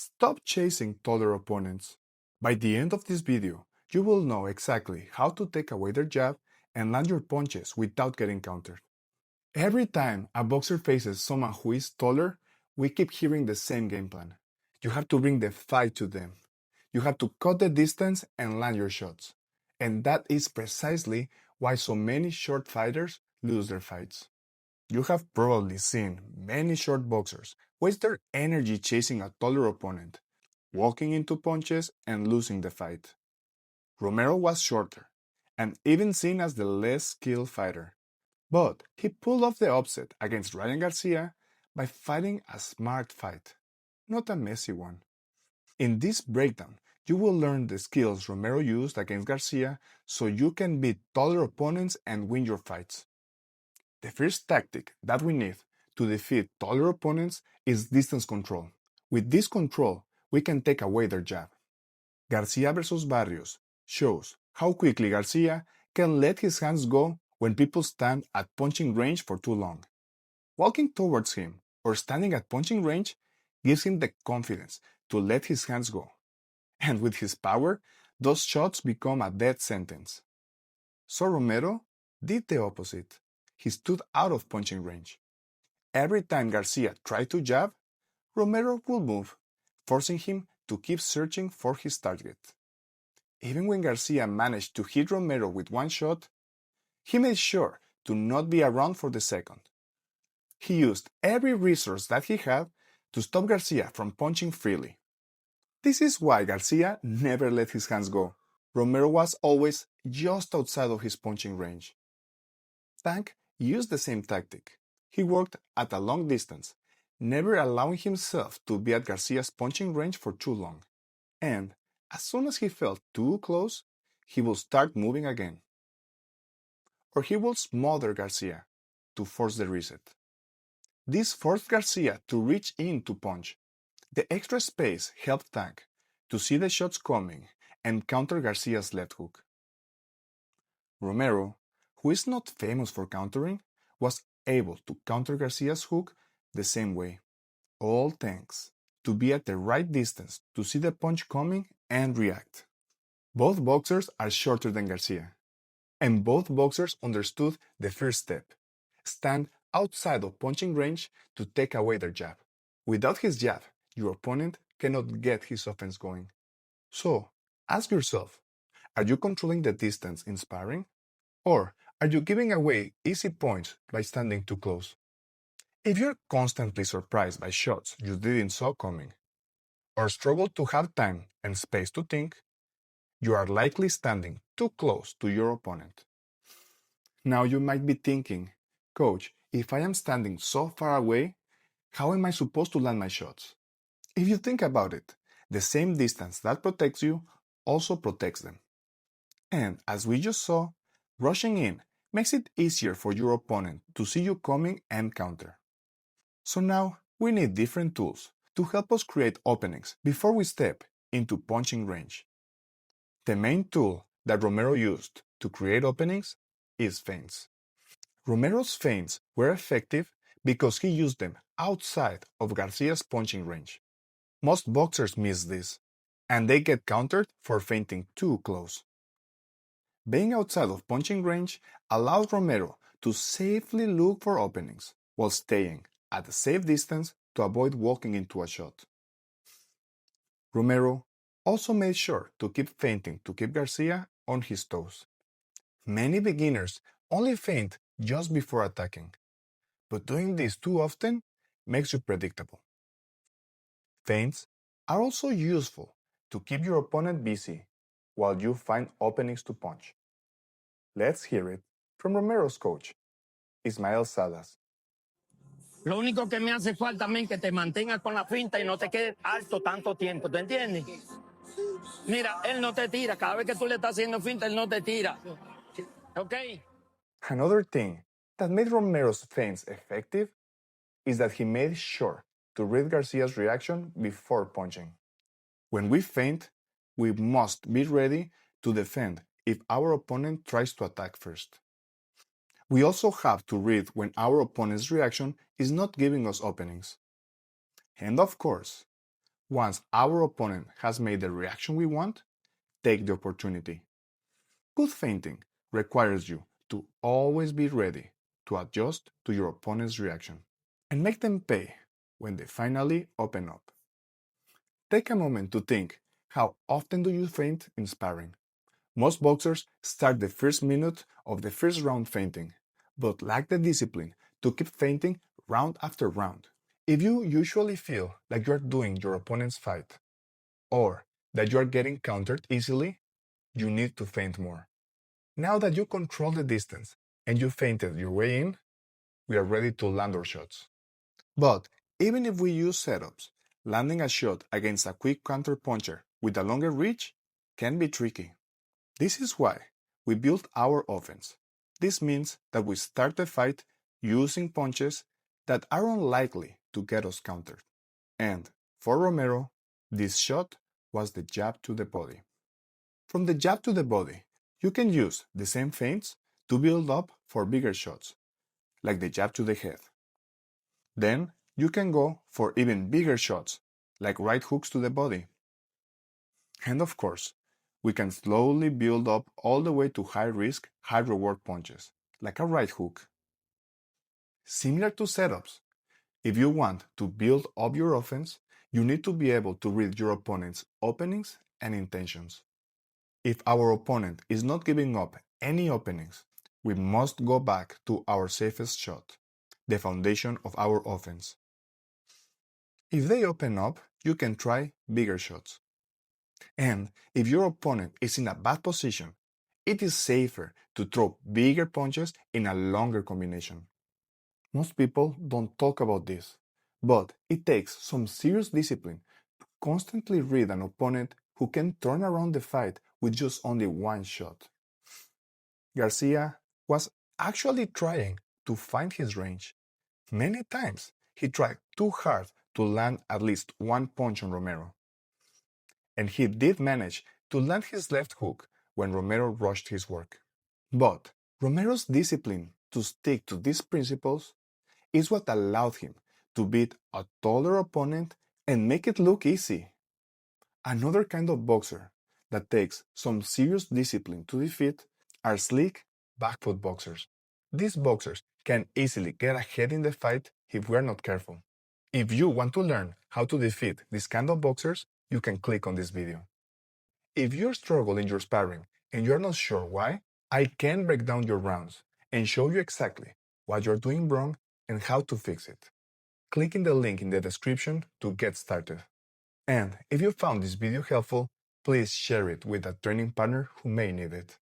Stop chasing taller opponents. By the end of this video, you will know exactly how to take away their jab and land your punches without getting countered. Every time a boxer faces someone who is taller, we keep hearing the same game plan. You have to bring the fight to them. You have to cut the distance and land your shots. And that is precisely why so many short fighters lose their fights. You have probably seen many short boxers waste their energy chasing a taller opponent, walking into punches and losing the fight. Romero was shorter, and even seen as the less skilled fighter, but he pulled off the upset against Ryan Garcia by fighting a smart fight, not a messy one. In this breakdown, you will learn the skills Romero used against Garcia so you can beat taller opponents and win your fights. The first tactic that we need to defeat taller opponents is distance control. With this control, we can take away their jab. Garcia versus Barrios shows how quickly Garcia can let his hands go when people stand at punching range for too long. Walking towards him or standing at punching range gives him the confidence to let his hands go. And with his power, those shots become a death sentence. So Romero did the opposite. He stood out of punching range. Every time Garcia tried to jab, Romero would move, forcing him to keep searching for his target. Even when Garcia managed to hit Romero with one shot, he made sure to not be around for the second. He used every resource that he had to stop Garcia from punching freely. This is why Garcia never let his hands go. Romero was always just outside of his punching range. Tank used the same tactic. He worked at a long distance, never allowing himself to be at Garcia's punching range for too long. And as soon as he felt too close, he would start moving again. Or he would smother Garcia to force the reset. This forced Garcia to reach in to punch. The extra space helped Tank to see the shots coming and counter Garcia's left hook. Romero, who is not famous for countering, was able to counter Garcia's hook the same way, all thanks to be at the right distance to see the punch coming and react. Both boxers are shorter than Garcia, and both boxers understood the first step: stand outside of punching range to take away their jab. Without his jab, your opponent cannot get his offense going. So, ask yourself, are you controlling the distance in sparring? Or are you giving away easy points by standing too close? If you're constantly surprised by shots you didn't saw coming, or struggle to have time and space to think, you are likely standing too close to your opponent. Now you might be thinking, Coach, if I am standing so far away, how am I supposed to land my shots? If you think about it, the same distance that protects you also protects them. And as we just saw, rushing in makes it easier for your opponent to see you coming and counter. So now we need different tools to help us create openings before we step into punching range. The main tool that Romero used to create openings is feints. Romero's feints were effective because he used them outside of Garcia's punching range. Most boxers miss this, and they get countered for feinting too close. Being outside of punching range allows Romero to safely look for openings while staying at a safe distance to avoid walking into a shot. Romero also made sure to keep feinting to keep Garcia on his toes. Many beginners only feint just before attacking, but doing this too often makes you predictable. Feints are also useful to keep your opponent busy while you find openings to punch. Let's hear it from Romero's coach, Ismael Salas. Lo único que me hace falta también que te mantengas con la finta y no te quedes alto tanto tiempo, ¿tú entiendes? Mira, él no te tira. Cada vez que tú le estás haciendo finta, él no te tira. ¿Ok? Another thing that made Romero's feints effective is that he made sure to read Garcia's reaction before punching. When we feint, we must be ready to defend if our opponent tries to attack first. We also have to read when our opponent's reaction is not giving us openings. And of course, Once our opponent has made the reaction we want, take the opportunity. Good feinting requires you to always be ready to adjust to your opponent's reaction and make them pay when they finally open up. Take a moment to think, how often do you feint in sparring? Most boxers start the first minute of the first round feinting, but lack the discipline to keep feinting round after round. If you usually feel like you are doing your opponent's fight, or that you are getting countered easily, you need to feint more. Now that you control the distance and you feinted your way in, we are ready to land our shots. But even if we use setups, landing a shot against a quick counter puncher with a longer reach can be tricky. This is why we built our offense. This means that we start the fight using punches that are unlikely to get us countered. And for Romero, this shot was the jab to the body. From the jab to the body, you can use the same feints to build up for bigger shots, like the jab to the head. Then you can go for even bigger shots, like right hooks to the body. And of course, we can slowly build up all the way to high risk, high reward punches, like a right hook. Similar to setups, if you want to build up your offense, you need to be able to read your opponent's openings and intentions. If our opponent is not giving up any openings, we must go back to our safest shot, the foundation of our offense. If they open up, you can try bigger shots. And if your opponent is in a bad position, it is safer to throw bigger punches in a longer combination. Most people don't talk about this, but it takes some serious discipline to constantly read an opponent who can turn around the fight with just only one shot. Garcia was actually trying to find his range. Many times he tried too hard to land at least one punch on Romero. And he did manage to land his left hook when Romero rushed his work. But Romero's discipline to stick to these principles is what allowed him to beat a taller opponent and make it look easy. Another kind of boxer that takes some serious discipline to defeat are slick back foot boxers. These boxers can easily get ahead in the fight if we're not careful. If you want to learn how to defeat these kind of boxers, you can click on this video. If you struggle in your sparring and you're not sure why, I can break down your rounds and show you exactly what you're doing wrong and how to fix it. Click in the link in the description to get started. And if you found this video helpful, please share it with a training partner who may need it.